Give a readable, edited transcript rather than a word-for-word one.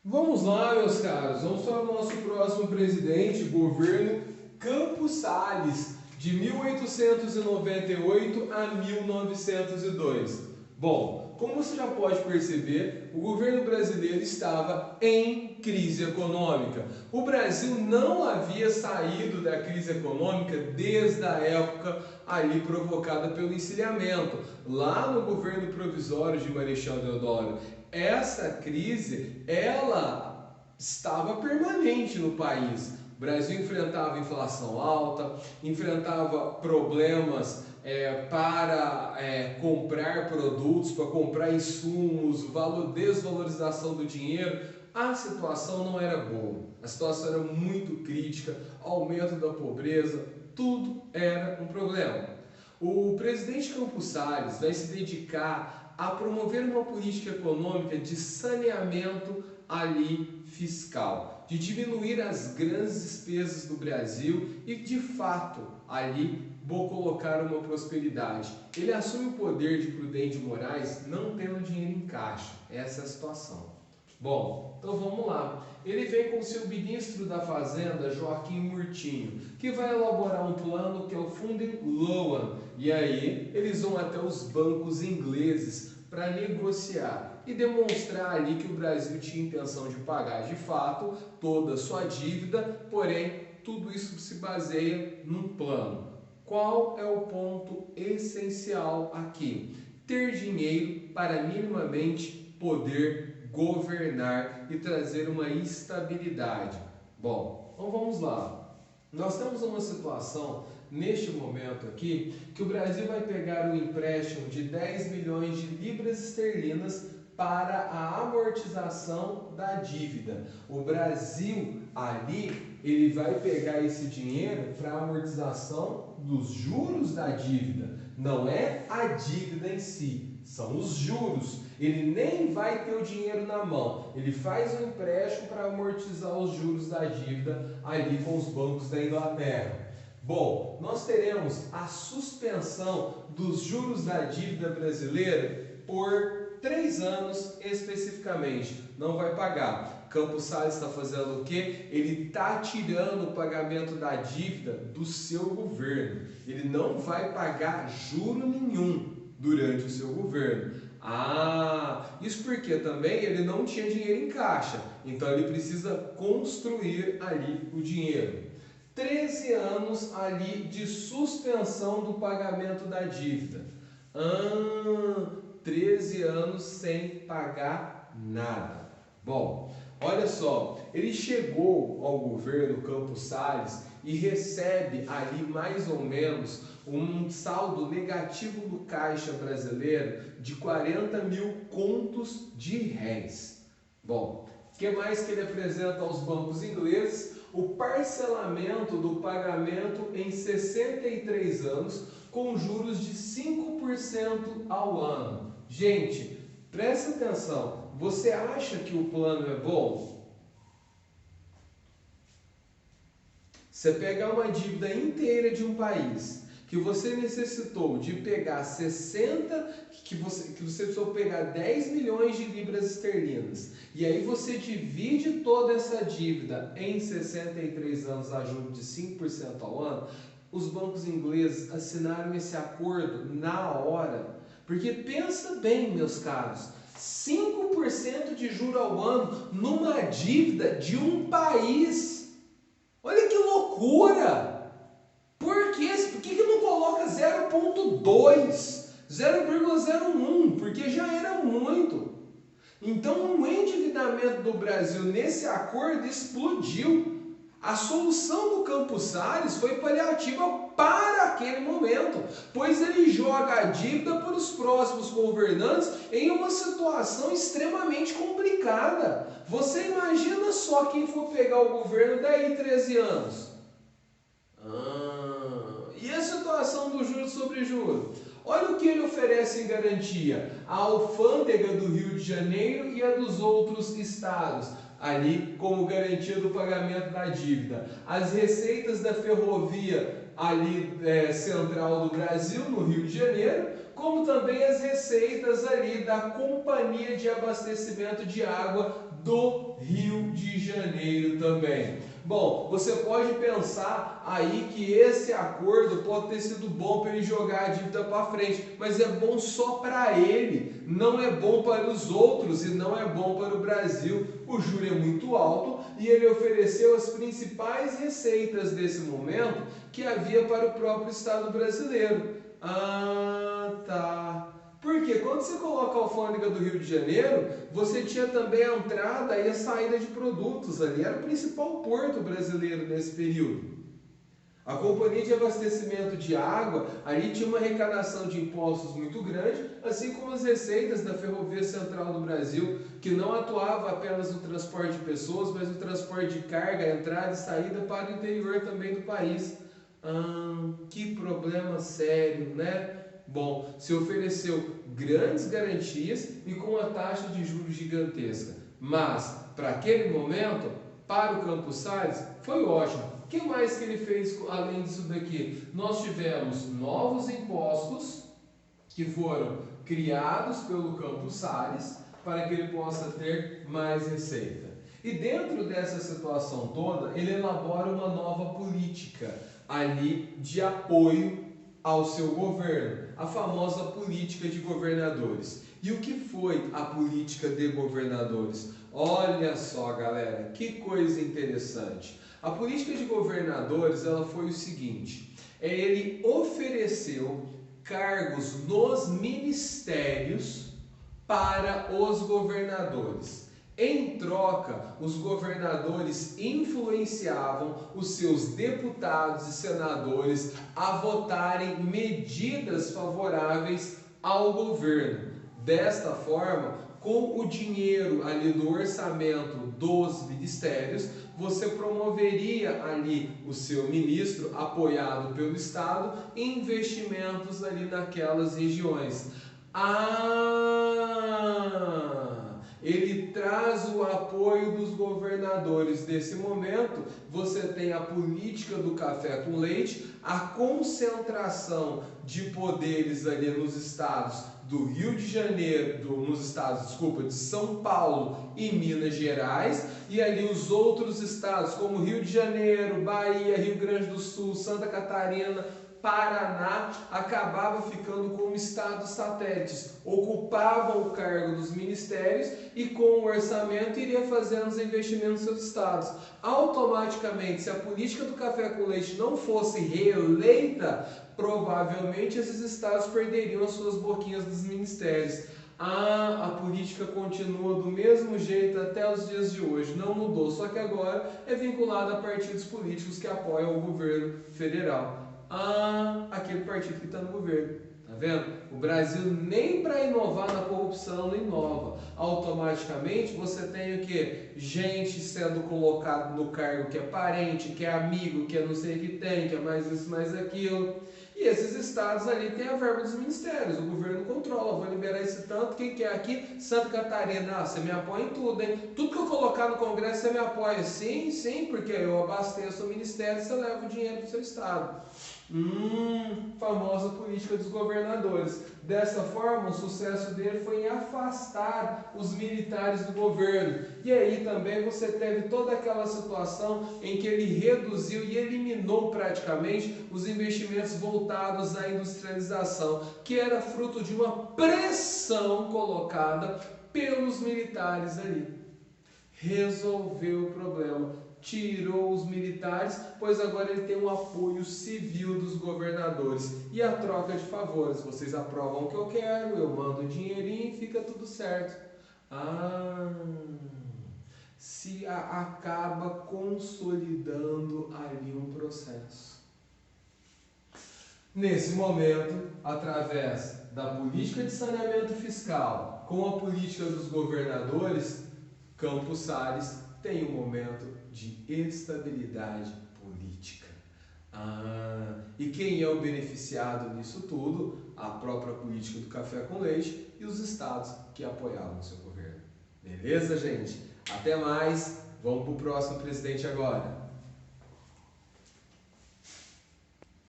Vamos lá, meus caros, vamos para o nosso próximo presidente, governo Campos Salles, de 1898 a 1902. Bom, como você já pode perceber, o governo brasileiro estava em crise econômica. O Brasil não havia saído da crise econômica desde a época ali provocada pelo encilhamento, lá no governo provisório de Marechal Deodoro. Essa crise, ela estava permanente no país. O Brasil enfrentava inflação alta, enfrentava problemas para comprar produtos, para comprar insumos, desvalorização do dinheiro. A situação não era boa, a situação era muito crítica, aumento da pobreza, tudo era um problema. O presidente Campos Salles vai se dedicar a promover uma política econômica de saneamento ali fiscal, de diminuir as grandes despesas do Brasil e de fato ali vou colocar uma prosperidade. Ele assume o poder de Prudente de Moraes não tendo dinheiro em caixa, essa é a situação. Bom, então vamos lá. Ele vem com seu ministro da Fazenda, Joaquim Murtinho, que vai elaborar um plano que é o Funding Loan. E aí eles vão até os bancos ingleses para negociar e demonstrar ali que o Brasil tinha intenção de pagar de fato toda a sua dívida, porém tudo isso se baseia num plano. Qual é o ponto essencial aqui? Ter dinheiro para minimamente poder governar e trazer uma estabilidade. Bom, então vamos lá. Nós temos uma situação neste momento aqui que o Brasil vai pegar um empréstimo de 10 milhões de libras esterlinas para a amortização da dívida. O Brasil ali, ele vai pegar esse dinheiro para a amortização dos juros da dívida. Não é a dívida em si, são os juros. Ele nem vai ter o dinheiro na mão, ele faz um empréstimo para amortizar os juros da dívida ali com os bancos da Inglaterra. Bom, nós teremos a suspensão dos juros da dívida brasileira por 3 anos especificamente, não vai pagar. Campos Salles está fazendo o quê? Ele está tirando o pagamento da dívida do seu governo. Ele não vai pagar juro nenhum durante o seu governo. Isso porque também ele não tinha dinheiro em caixa, então ele precisa construir ali o dinheiro. 13 anos ali de suspensão do pagamento da dívida. 13 anos sem pagar nada. Bom, olha só, ele chegou ao governo Campos Salles e recebe ali mais ou menos um saldo negativo do Caixa brasileiro de 40 mil contos de réis. Bom, o que mais que ele apresenta aos bancos ingleses? O parcelamento do pagamento em 63 anos com juros de 5% ao ano. Gente, presta atenção, você acha que o plano é bom? Você pegar uma dívida inteira de um país que você necessitou de pegar 60, que você precisou pegar 10 milhões de libras esterlinas, e aí você divide toda essa dívida em 63 anos a juros de 5% ao ano, os bancos ingleses assinaram esse acordo na hora. Porque pensa bem, meus caros, 5% de juro ao ano numa dívida de um país. Olha que loucura! Por quê? Por que não coloca 0,2, 0,01? Porque já era muito. Então o endividamento do Brasil nesse acordo explodiu. A solução do Campos Salles foi paliativa para aquele momento, pois ele joga a dívida para os próximos governantes em uma situação extremamente complicada. Você imagina só quem for pegar o governo daí 13 anos. E a situação do juros sobre juros? Olha o que ele oferece em garantia: a alfândega do Rio de Janeiro e a dos outros estados, ali como garantia do pagamento da dívida. As receitas da ferrovia ali central do Brasil, no Rio de Janeiro, como também as receitas ali da Companhia de Abastecimento de Água do Rio de Janeiro também. Bom, você pode pensar aí que esse acordo pode ter sido bom para ele jogar a dívida para frente, mas é bom só para ele, não é bom para os outros e não é bom para o Brasil. O juro é muito alto e ele ofereceu as principais receitas desse momento que havia para o próprio Estado brasileiro. Ah, tá. Porque quando você coloca a alfândega do Rio de Janeiro, você tinha também a entrada e a saída de produtos ali. Era o principal porto brasileiro nesse período. A Companhia de Abastecimento de Água, ali tinha uma arrecadação de impostos muito grande, assim como as receitas da Ferrovia Central do Brasil, que não atuava apenas no transporte de pessoas, mas no transporte de carga, entrada e saída para o interior também do país. Que problema sério, né? Bom, se ofereceu grandes garantias e com uma taxa de juros gigantesca, mas para aquele momento, para o Campos Salles, foi ótimo. O que mais que ele fez além disso daqui? Nós tivemos novos impostos que foram criados pelo Campos Salles para que ele possa ter mais receita. E dentro dessa situação toda, ele elabora uma nova política ali de apoio ao seu governo, a famosa política de governadores. E o que foi a política de governadores? Olha só, galera, que coisa interessante. A política de governadores, ela foi o seguinte: ele ofereceu cargos nos ministérios para os governadores. Em troca, os governadores influenciavam os seus deputados e senadores a votarem medidas favoráveis ao governo. Desta forma, com o dinheiro ali do orçamento dos ministérios, você promoveria ali o seu ministro, apoiado pelo Estado, em investimentos ali naquelas regiões. Ele traz o apoio dos governadores. Nesse momento, você tem a política do café com leite, a concentração de poderes ali nos estados do Rio de Janeiro, de São Paulo e Minas Gerais, e ali os outros estados como Rio de Janeiro, Bahia, Rio Grande do Sul, Santa Catarina, Paraná, acabavam ficando como estados satélites, ocupavam o cargo dos ministérios e com o orçamento iria fazendo os investimentos nos seus estados. Automaticamente, se a política do café com leite não fosse reeleita, provavelmente esses estados perderiam as suas boquinhas dos ministérios. A política continua do mesmo jeito até os dias de hoje, não mudou, só que agora é vinculada a partidos políticos que apoiam o governo federal. Aquele partido que está no governo, tá vendo? O Brasil nem para inovar na corrupção não inova. Automaticamente você tem o que? Gente sendo colocado no cargo que é parente, que é amigo, que é não sei o que tem, que é mais isso, mais aquilo. E esses estados ali têm a verba dos ministérios, o governo controla, vou liberar esse tanto, quem quer aqui? Santa Catarina, você me apoia em tudo, hein? Tudo que eu colocar no Congresso você me apoia? Sim, sim, porque eu abasteço o ministério e você leva o dinheiro do seu estado. Famosa política dos governadores. Dessa forma, o sucesso dele foi em afastar os militares do governo. E aí também você teve toda aquela situação em que ele reduziu e eliminou praticamente os investimentos voltados à industrialização, que era fruto de uma pressão colocada pelos militares ali. Resolveu o problema. Tirou os militares, pois agora ele tem um apoio civil dos governadores. E a troca de favores, vocês aprovam o que eu quero, eu mando o dinheirinho e fica tudo certo. Se acaba consolidando ali um processo. Nesse momento, através da política de saneamento fiscal, com a política dos governadores, Campos Salles tem um momento de estabilidade política. E quem é o beneficiado nisso tudo? A própria política do café com leite e os estados que apoiavam o seu governo. Beleza, gente? Até mais. Vamos para o próximo presidente agora.